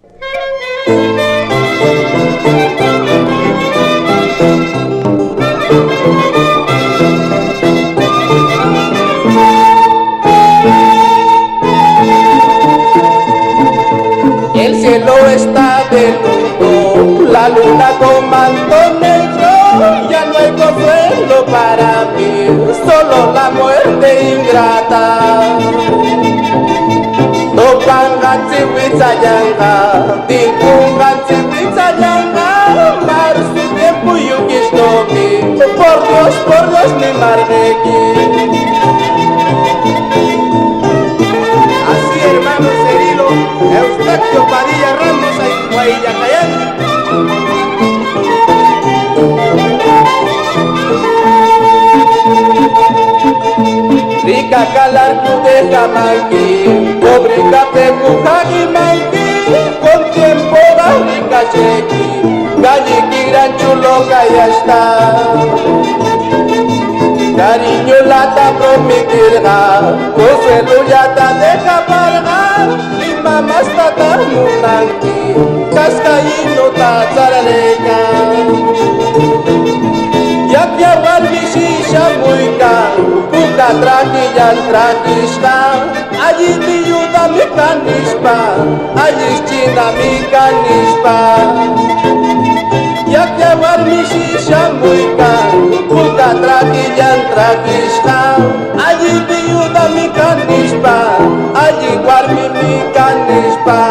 El cielo está de luto, la luna con manto negro, ya no hay consuelo para mí, solo la muerte ingrata. Topangan tsiwitsayanga, tingkungan tsiwitsayanga, mar su tiempo yukistomi, por Dios mi marnequi. Así, hermano Cirilo, Eustaquio Padilla Ramos, ahí Guayacayán. Rika kalar kudeja mangi, pobre kape kukagi mangi, con tiempo va rica chequi, galli que gran chulo ya está. Cariño lata prometirga, consuelo ya te deja pagar, y mamá está tan munanki, cascaíno ta zaraleca. Ya que agual mi shisha muika, puka traquilla traquista, allí mi yuda mi canispa, allí china mi canispa. Ya que agual mi shisha muika, puka traquilla traquista, allí mi yuda mi canispa, allí guarmi mi canispa.